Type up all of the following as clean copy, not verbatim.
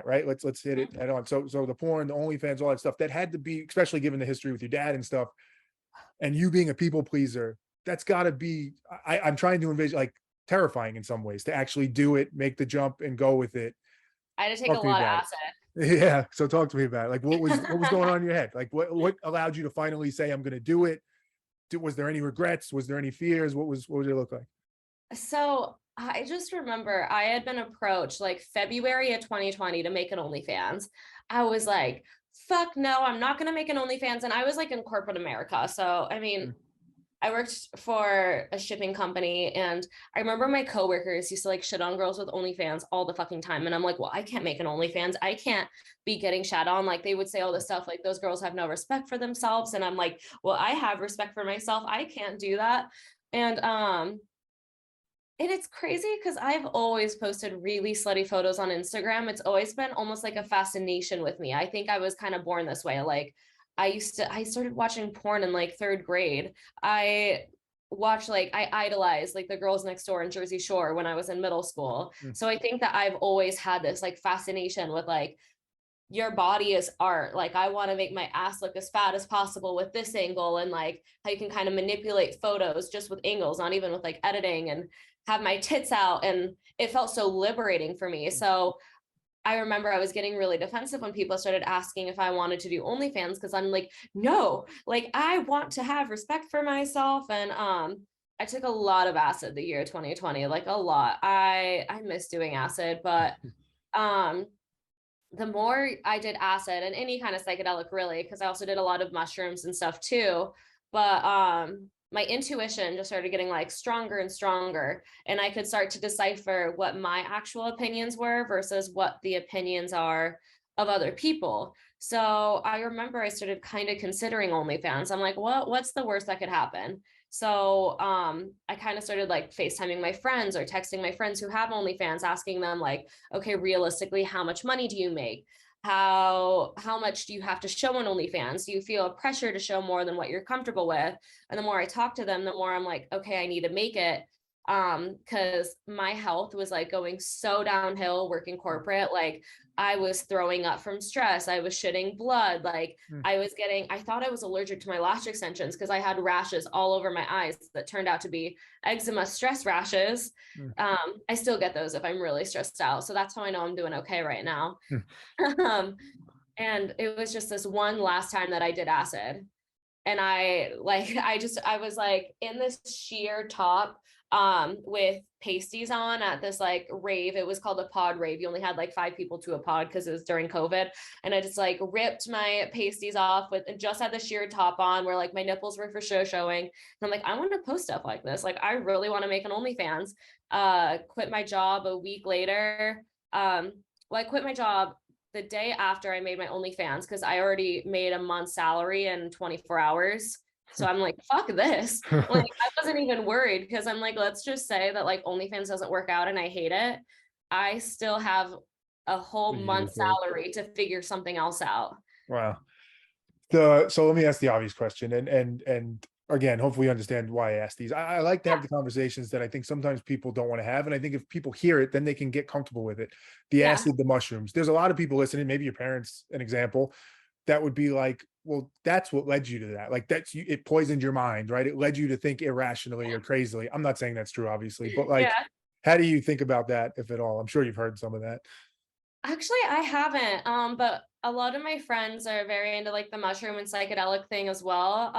right? Let's hit it head on. So the porn, the OnlyFans, all that stuff, that had to be, especially given the history with your dad and stuff, and you being a people pleaser, that's got to be. I'm trying to envision, like, terrifying in some ways to actually do it, make the jump, and go with it. I had to take a Talk to me lot of about it. Yeah. So talk to me about it. Like, what was going acid. on in your head? Like, what allowed you to finally say, "I'm going to do it"? Was there any regrets? Was there any fears? What did it look like? So I just remember I had been approached like February of 2020 to make an OnlyFans. I was like, fuck no, I'm not going to make an OnlyFans. And I was like in corporate America. So, I mean, Mm. I worked for a shipping company, and I remember my coworkers used to like shit on girls with OnlyFans all the fucking time. And I'm like, well, I can't make an OnlyFans. I can't be getting shat on. Like they would say all this stuff like those girls have no respect for themselves. And I'm like, well, I have respect for myself. I can't do that. And it's crazy because I've always posted really slutty photos on Instagram. It's always been almost like a fascination with me. I think I was kind of born this way. Like I started watching porn in like third grade. I idolized like the girls next door in Jersey Shore when I was in middle school. Mm. So I think that I've always had this like fascination with like your body is art. Like I want to make my ass look as fat as possible with this angle, and like how you can kind of manipulate photos just with angles, not even with like editing, and have my tits out. And it felt so liberating for me. So I remember I was getting really defensive when people started asking if I wanted to do OnlyFans, because I'm like, no, like I want to have respect for myself. And I took a lot of acid the year 2020, like a lot. I miss doing acid, but um the more I did acid and any kind of psychedelic really, because I also did a lot of mushrooms and stuff too, but my intuition just started getting like stronger and stronger, and I could start to decipher what my actual opinions were versus what the opinions are of other people. So I remember I started kind of considering OnlyFans. I'm like, what's the worst that could happen? So I kind of started like FaceTiming my friends or texting my friends who have OnlyFans, asking them like, okay, realistically, how much money do you make? How much do you have to show on OnlyFans? Do you feel a pressure to show more than what you're comfortable with? And the more I talk to them, the more I'm like, okay, I need to make it. Because my health was like going so downhill working corporate. Like I was throwing up from stress. I was shitting blood. Like Mm. I thought I was allergic to my lash extensions because I had rashes all over my eyes that turned out to be eczema stress rashes. Mm. I still get those if I'm really stressed out. So that's how I know I'm doing okay right now. Mm. um, and it was just this one last time that I did acid. And I was like in this sheer top with pasties on at this like rave. It was called a pod rave. You only had like 5 people to a pod because it was during COVID. And I just like ripped my pasties off with and just had the sheer top on where like my nipples were for sure showing. And I'm like, I want to post stuff like this. Like I really want to make an OnlyFans. Quit my job a week later. I quit my job the day after I made my OnlyFans because I already made a month's salary in 24 hours. So I'm like, fuck this. Like, I wasn't even worried because I'm like, let's just say that like OnlyFans doesn't work out and I hate it. I still have a whole You can month's do it. salary to figure something else out. Wow. So let me ask the obvious question, and again, hopefully you understand why I ask these. I like to Yeah. have the conversations that I think sometimes people don't want to have, and I think if people hear it, then they can get comfortable with it. The Yeah. acid, the mushrooms. There's a lot of people listening. Maybe your parents, an example, that would be like, well, that's what led you to that. Like that's you. It poisoned your mind, right? It led you to think irrationally or crazily. I'm not saying that's true, obviously, but like, Yeah. how do you think about that, if at all? I'm sure you've heard some of that. Actually, I haven't. But a lot of my friends are very into like the mushroom and psychedelic thing as well.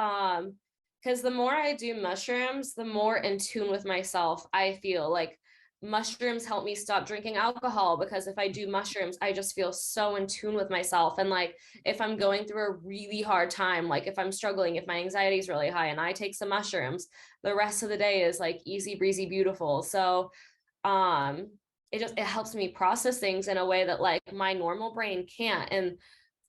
Because the more I do mushrooms, the more in tune with myself I feel. Like mushrooms help me stop drinking alcohol because if I do mushrooms, I just feel so in tune with myself. And like if I'm going through a really hard time, like if I'm struggling, if my anxiety is really high and I take some mushrooms, the rest of the day is like easy breezy beautiful. So um it helps me process things in a way that like my normal brain can't. And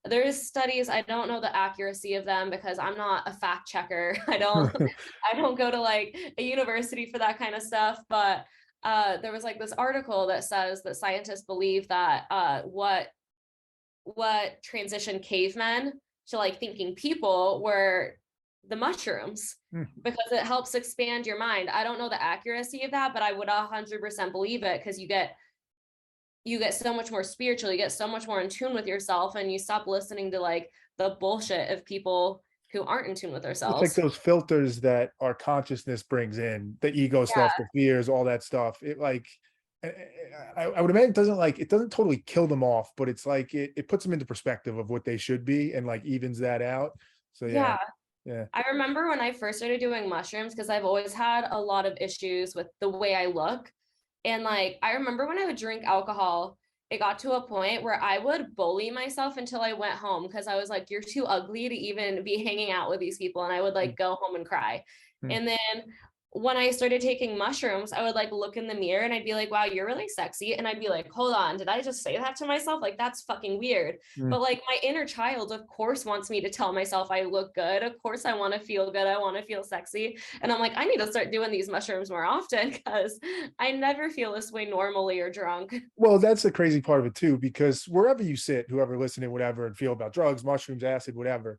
there's studies, I don't know the accuracy of them because I'm not a fact checker. I don't go to like a university for that kind of stuff, but there was like this article that says that scientists believe that what transitioned cavemen to like thinking people were the mushrooms because it helps expand your mind. I don't know the accuracy of that, but I would 100% believe it because you get you get so much more spiritual, you get so much more in tune with yourself, and you stop listening to like the bullshit of people who aren't in tune with It's like themselves. those filters that our consciousness brings in, the ego stuff, Yeah. the fears, all that stuff. It like, I would imagine it doesn't like, it doesn't totally kill them off, but it's like it puts them into perspective of what they should be and like evens that out. So yeah, Yeah. yeah. I remember when I first started doing mushrooms, because I've always had a lot of issues with the way I look. And like, I remember when I would drink alcohol, it got to a point where I would bully myself until I went home because I was like, you're too ugly to even be hanging out with these people. And I would like go home and cry. Mm. And then when I started taking mushrooms, I would like look in the mirror and I'd be like, wow, you're really sexy. And I'd be like, hold on, did I just say that to myself? Like, that's fucking weird. Mm. But like, my inner child, of course, wants me to tell myself I look good. Of course, I want to feel good. I want to feel sexy. And I'm like, I need to start doing these mushrooms more often because I never feel this way normally or drunk. Well, that's the crazy part of it too, because wherever you sit, whoever listening, whatever, and feel about drugs, mushrooms, acid, whatever,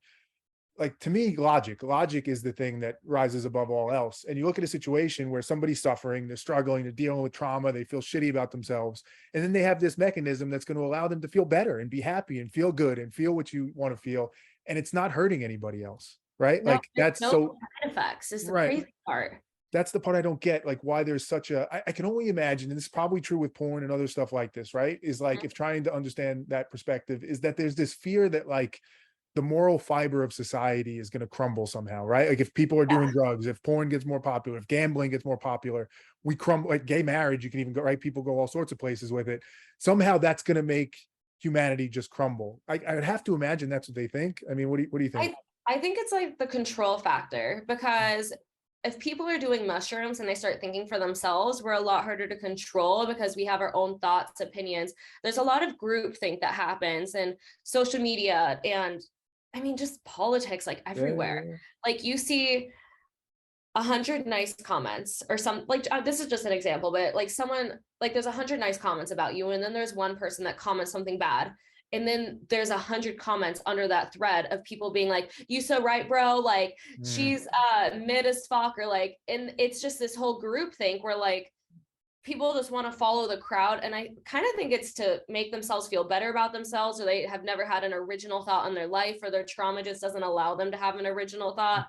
like to me, logic is the thing that rises above all else. And you look at a situation where somebody's suffering, they're struggling, they're dealing with trauma, they feel shitty about themselves, and then they have this mechanism that's going to allow them to feel better and be happy and feel good and feel what you want to feel, and it's not hurting anybody else, right? No, Like there's that's no so side effects is the right. crazy part. That's the part I don't get, like why there's such a I can only imagine, and this is probably true with porn and other stuff like this, right? Is like if trying to understand that perspective is that there's this fear that like the moral fiber of society is going to crumble somehow, right? Like if people are Yeah. doing drugs, if porn gets more popular, if gambling gets more popular, we crumble. Like gay marriage, you can even go right. People go all sorts of places with it. Somehow that's going to make humanity just crumble. I would have to imagine that's what they think. I mean, what do you think? I I think it's like the control factor because if people are doing mushrooms and they start thinking for themselves, we're a lot harder to control because we have our own thoughts, opinions. There's a lot of groupthink that happens and social media and I mean just politics like Yeah, everywhere. yeah. Like you see 100 nice comments or some like this is just an example, but like someone like there's 100 nice comments about you and then there's one person that comments something bad and then there's 100 comments under that thread of people being like you so right bro, like Mm. she's mid as fuck or like, and it's just this whole group thing where like people just want to follow the crowd, and I kind of think it's to make themselves feel better about themselves or they have never had an original thought in their life or their trauma just doesn't allow them to have an original thought.